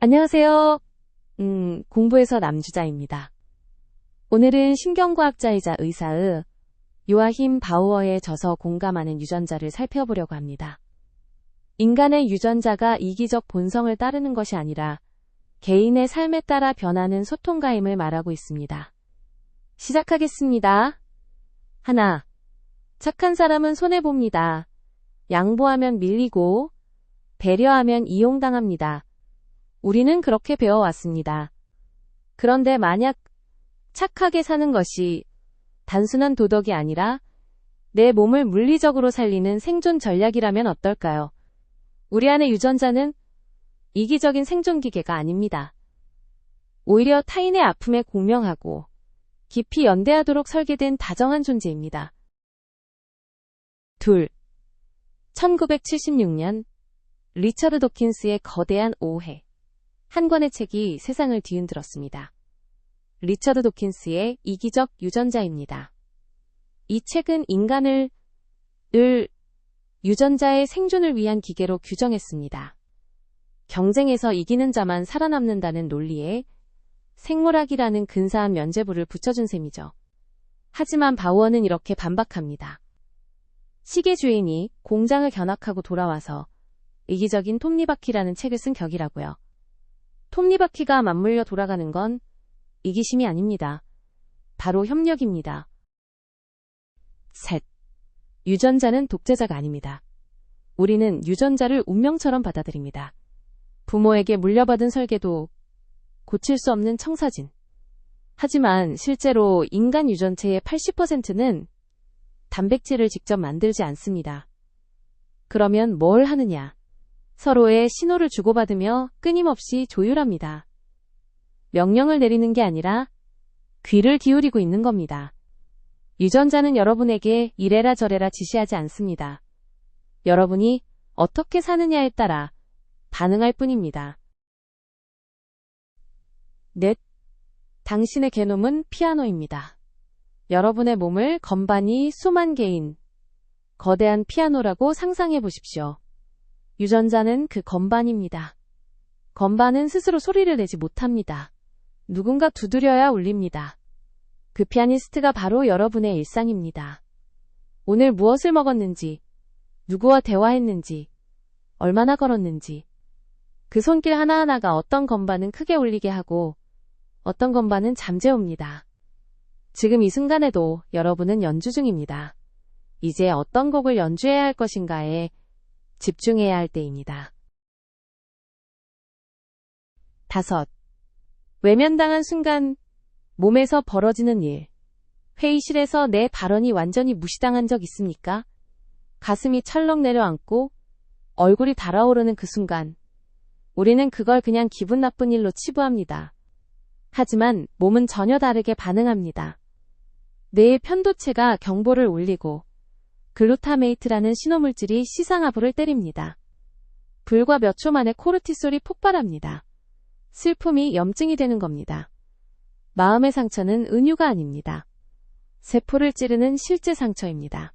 안녕하세요. 공부에서 남주자입니다. 오늘은 신경과학자이자 의사의 요아힘 바우어의 저서 공감하는 유전자를 살펴보려고 합니다. 인간의 유전자가 이기적 본성을 따르는 것이 아니라 개인의 삶에 따라 변하는 소통가임을 말하고 있습니다. 시작하겠습니다. 하나, 착한 사람은 손해봅니다. 양보하면 밀리고 배려하면 이용당합니다. 우리는 그렇게 배워왔습니다. 그런데 만약 착하게 사는 것이 단순한 도덕이 아니라 내 몸을 물리적으로 살리는 생존 전략이라면 어떨까요? 우리 안의 유전자는 이기적인 생존기계가 아닙니다. 오히려 타인의 아픔에 공명하고 깊이 연대하도록 설계된 다정한 존재입니다. 둘, 1976년 리처드 도킨스의 거대한 오해. 한 권의 책이 세상을 뒤흔들었습니다. 리처드 도킨스의 이기적 유전자입니다. 이 책은 인간을 유전자의 생존을 위한 기계로 규정했습니다. 경쟁에서 이기는 자만 살아남는다는 논리에 생물학이라는 근사한 면죄부를 붙여준 셈이죠. 하지만 바우어는 이렇게 반박합니다. 시계 주인이 공장을 견학하고 돌아와서 이기적인 톱니바퀴라는 책을 쓴 격이라고요. 톱니바퀴가 맞물려 돌아가는 건 이기심이 아닙니다. 바로 협력입니다. 셋. 유전자는 독재자가 아닙니다. 우리는 유전자를 운명처럼 받아들입니다. 부모에게 물려받은 설계도 고칠 수 없는 청사진. 하지만 실제로 인간 유전체의 80%는 단백질을 직접 만들지 않습니다. 그러면 뭘 하느냐? 서로의 신호를 주고받으며 끊임없이 조율합니다. 명령을 내리는 게 아니라 귀를 기울이고 있는 겁니다. 유전자는 여러분에게 이래라 저래라 지시하지 않습니다. 여러분이 어떻게 사느냐에 따라 반응할 뿐입니다. 넷. 당신의 게놈은 피아노입니다. 여러분의 몸을 건반이 수만 개인 거대한 피아노라고 상상해 보십시오. 유전자는 그 건반입니다. 건반은 스스로 소리를 내지 못합니다. 누군가 두드려야 울립니다. 그 피아니스트가 바로 여러분의 일상입니다. 오늘 무엇을 먹었는지, 누구와 대화했는지, 얼마나 걸었는지, 그 손길 하나하나가 어떤 건반은 크게 울리게 하고 어떤 건반은 잠재웁니다. 지금 이 순간에도 여러분은 연주 중입니다. 이제 어떤 곡을 연주해야 할 것인가에 집중해야 할 때입니다. 5. 외면당한 순간 몸에서 벌어지는 일. 회의실에서 내 발언이 완전히 무시당한 적 있습니까? 가슴이 철렁 내려앉고 얼굴이 달아오르는 그 순간 우리는 그걸 그냥 기분 나쁜 일로 치부합니다. 하지만 몸은 전혀 다르게 반응합니다. 뇌의 편도체가 경보를 울리고 글루타메이트라는 신호물질이 시상하부를 때립니다. 불과 몇 초 만에 코르티솔이 폭발합니다. 슬픔이 염증이 되는 겁니다. 마음의 상처는 은유가 아닙니다. 세포를 찌르는 실제 상처입니다.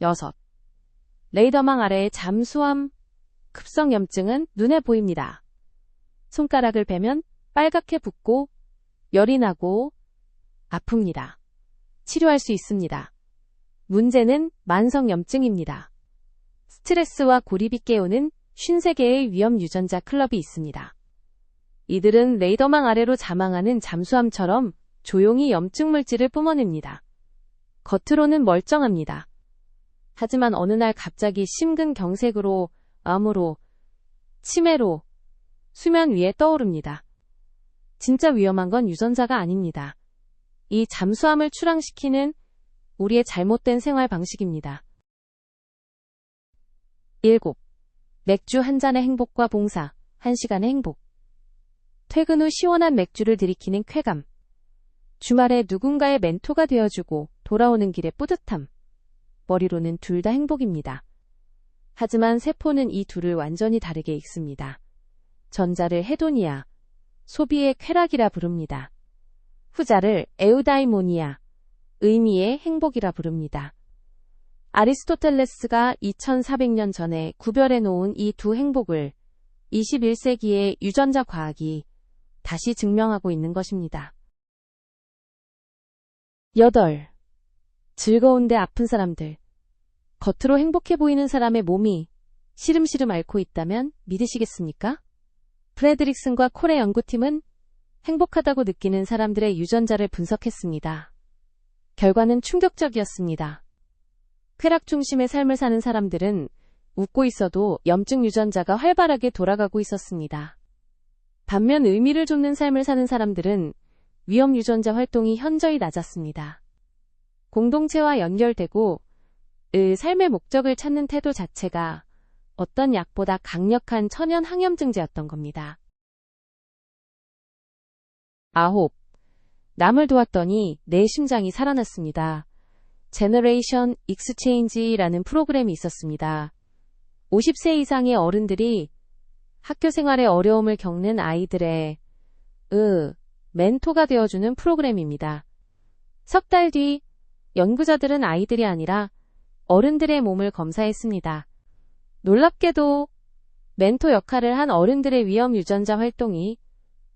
6. 레이더망 아래의 잠수함 급성염증은 눈에 보입니다. 손가락을 베면 빨갛게 붓고 열이 나고 아픕니다. 치료할 수 있습니다. 문제는 만성염증입니다. 스트레스와 고립이 깨우는 53개의 위험 유전자 클럽이 있습니다. 이들은 레이더망 아래로 자망하는 잠수함처럼 조용히 염증 물질을 뿜어냅니다. 겉으로는 멀쩡합니다. 하지만 어느 날 갑자기 심근경색으로, 암으로, 치매로 수면 위에 떠오릅니다. 진짜 위험한 건 유전자가 아닙니다. 이 잠수함을 출항시키는 우리의 잘못된 생활 방식입니다. 7. 맥주 한 잔의 행복과 봉사, 1시간의 행복. 퇴근 후 시원한 맥주를 들이키는 쾌감. 주말에 누군가의 멘토가 되어주고 돌아오는 길의 뿌듯함. 머리로는 둘 다 행복입니다. 하지만 세포는 이 둘을 완전히 다르게 읽습니다. 전자를 헤도니아, 소비의 쾌락이라 부릅니다. 후자를 에우다이모니아, 의미의 행복이라 부릅니다. 아리스토텔레스가 2400년 전에 구별해 놓은 이 두 행복을 21세기의 유전자 과학이 다시 증명하고 있는 것입니다. 8. 즐거운데 아픈 사람들. 겉으로 행복해 보이는 사람의 몸이 시름시름 앓고 있다면 믿으시겠습니까? 프레드릭슨과 콜의 연구팀은 행복하다고 느끼는 사람들의 유전자를 분석했습니다. 결과는 충격적이었습니다. 쾌락 중심의 삶을 사는 사람들은 웃고 있어도 염증 유전자가 활발하게 돌아가고 있었습니다. 반면 의미를 좇는 삶을 사는 사람들은 위험 유전자 활동이 현저히 낮았습니다. 공동체와 연결되고 삶의 목적을 찾는 태도 자체가 어떤 약보다 강력한 천연 항염증제였던 겁니다. 9. 남을 도왔더니 내 심장이 살아났습니다. 제너레이션 익스체인지라는 프로그램이 있었습니다. 50세 이상의 어른들이 학교 생활에 어려움을 겪는 아이들의 멘토가 되어주는 프로그램입니다. 석 달 뒤 연구자들은 아이들이 아니라 어른들의 몸을 검사했습니다. 놀랍게도 멘토 역할을 한 어른들의 위험 유전자 활동이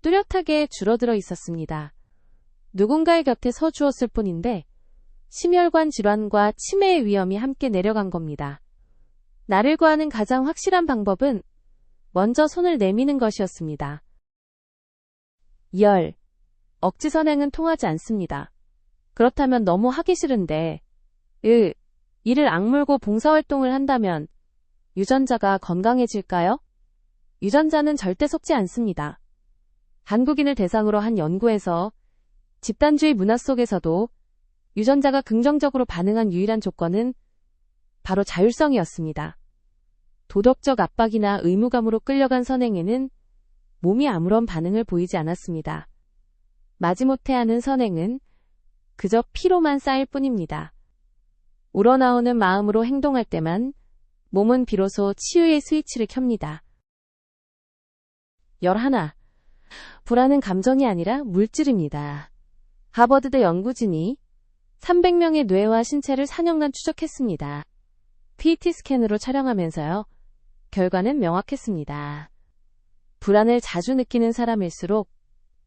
뚜렷하게 줄어들어 있었습니다. 누군가의 곁에 서 주었을 뿐인데 심혈관 질환과 치매의 위험이 함께 내려간 겁니다. 나를 구하는 가장 확실한 방법은 먼저 손을 내미는 것이었습니다. 열. 억지 선행은 통하지 않습니다. 그렇다면 너무 하기 싫은데 이를 악물고 봉사활동을 한다면 유전자가 건강해질까요? 유전자는 절대 속지 않습니다. 한국인을 대상으로 한 연구에서 집단주의 문화 속에서도 유전자가 긍정적으로 반응한 유일한 조건은 바로 자율성이었습니다. 도덕적 압박이나 의무감으로 끌려간 선행에는 몸이 아무런 반응을 보이지 않았습니다. 마지못해 하는 선행은 그저 피로만 쌓일 뿐입니다. 우러나오는 마음으로 행동할 때만 몸은 비로소 치유의 스위치를 켭니다. 11. 불안은 감정이 아니라 물질입니다. 하버드대 연구진이 300명의 뇌와 신체를 4년간 추적했습니다. PET 스캔으로 촬영하면서요. 결과는 명확했습니다. 불안을 자주 느끼는 사람일수록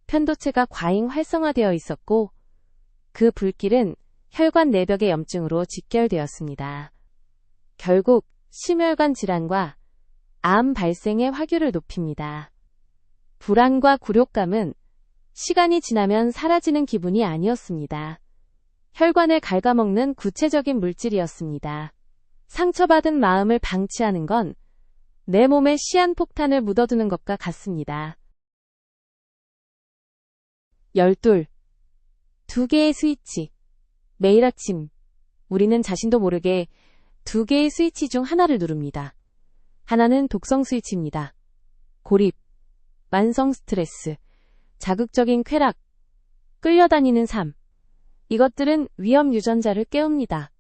편도체가 과잉 활성화되어 있었고 그 불길은 혈관 내벽의 염증으로 직결되었습니다. 결국 심혈관 질환과 암 발생의 확률을 높입니다. 불안과 굴욕감은 시간이 지나면 사라지는 기분이 아니었습니다. 혈관을 갉아먹는 구체적인 물질이었습니다. 상처받은 마음을 방치하는 건 내 몸에 시한폭탄을 묻어두는 것과 같습니다. 12. 두 개의 스위치. 매일 아침, 우리는 자신도 모르게 두 개의 스위치 중 하나를 누릅니다. 하나는 독성 스위치입니다. 고립, 만성 스트레스, 자극적인 쾌락, 끌려다니는 삶. 이것들은 위험 유전자를 깨웁니다.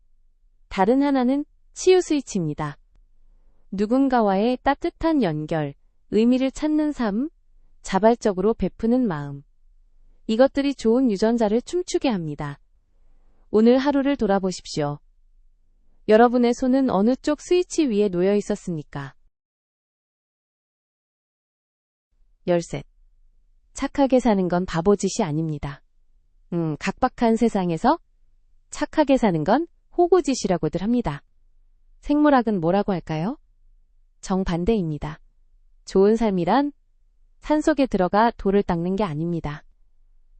다른 하나는 치유 스위치입니다. 누군가와의 따뜻한 연결, 의미를 찾는 삶, 자발적으로 베푸는 마음. 이것들이 좋은 유전자를 춤추게 합니다. 오늘 하루를 돌아보십시오. 여러분의 손은 어느 쪽 스위치 위에 놓여 있었습니까? 13. 착하게 사는 건 바보짓이 아닙니다. 각박한 세상에서 착하게 사는 건 호구짓이라고들 합니다. 생물학은 뭐라고 할까요? 정반대입니다. 좋은 삶이란 산속에 들어가 돌을 닦는 게 아닙니다.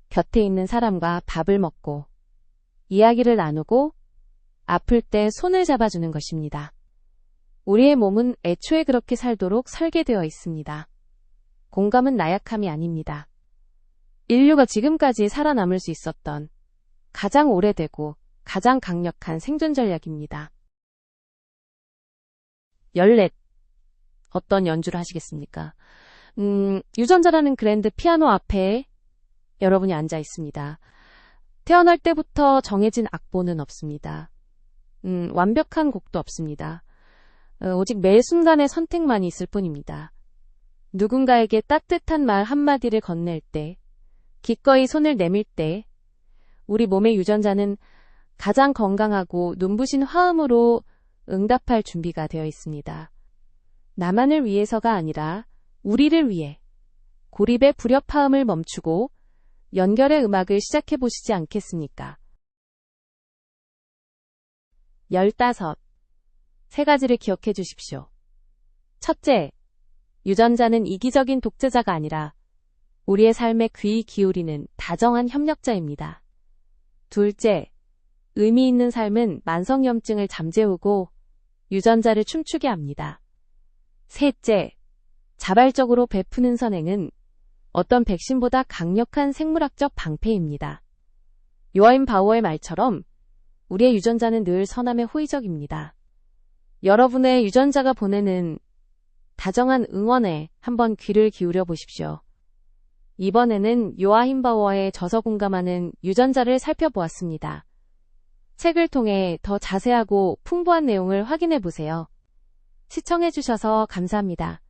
곁에 있는 사람과 밥을 먹고 이야기를 나누고 아플 때 손을 잡아주는 것입니다. 우리의 몸은 애초에 그렇게 살도록 설계되어 있습니다. 공감은 나약함이 아닙니다. 인류가 지금까지 살아남을 수 있었던 가장 오래되고 가장 강력한 생존 전략입니다. 14. 어떤 연주를 하시겠습니까? 유전자라는 그랜드 피아노 앞에 여러분이 앉아 있습니다. 태어날 때부터 정해진 악보는 없습니다. 완벽한 곡도 없습니다. 오직 매 순간의 선택만이 있을 뿐입니다. 누군가에게 따뜻한 말 한마디를 건넬 때, 기꺼이 손을 내밀 때, 우리 몸의 유전자는 가장 건강하고 눈부신 화음으로 응답할 준비가 되어 있습니다. 나만을 위해서가 아니라 우리를 위해 고립의 불협화음을 멈추고 연결의 음악을 시작해 보시지 않겠습니까? 15. 세 가지를 기억해 주십시오. 첫째, 유전자는 이기적인 독재자가 아니라 우리의 삶에 귀 기울이는 다정한 협력자입니다. 둘째, 의미 있는 삶은 만성염증을 잠재우고 유전자를 춤추게 합니다. 셋째, 자발적으로 베푸는 선행은 어떤 백신보다 강력한 생물학적 방패입니다. 요하임 바우어의 말처럼 우리의 유전자는 늘 선함에 호의적입니다. 여러분의 유전자가 보내는 다정한 응원에 한번 귀를 기울여 보십시오. 이번에는 요하임 바우어의 저서 공감하는 유전자를 살펴보았습니다. 책을 통해 더 자세하고 풍부한 내용을 확인해 보세요. 시청해 주셔서 감사합니다.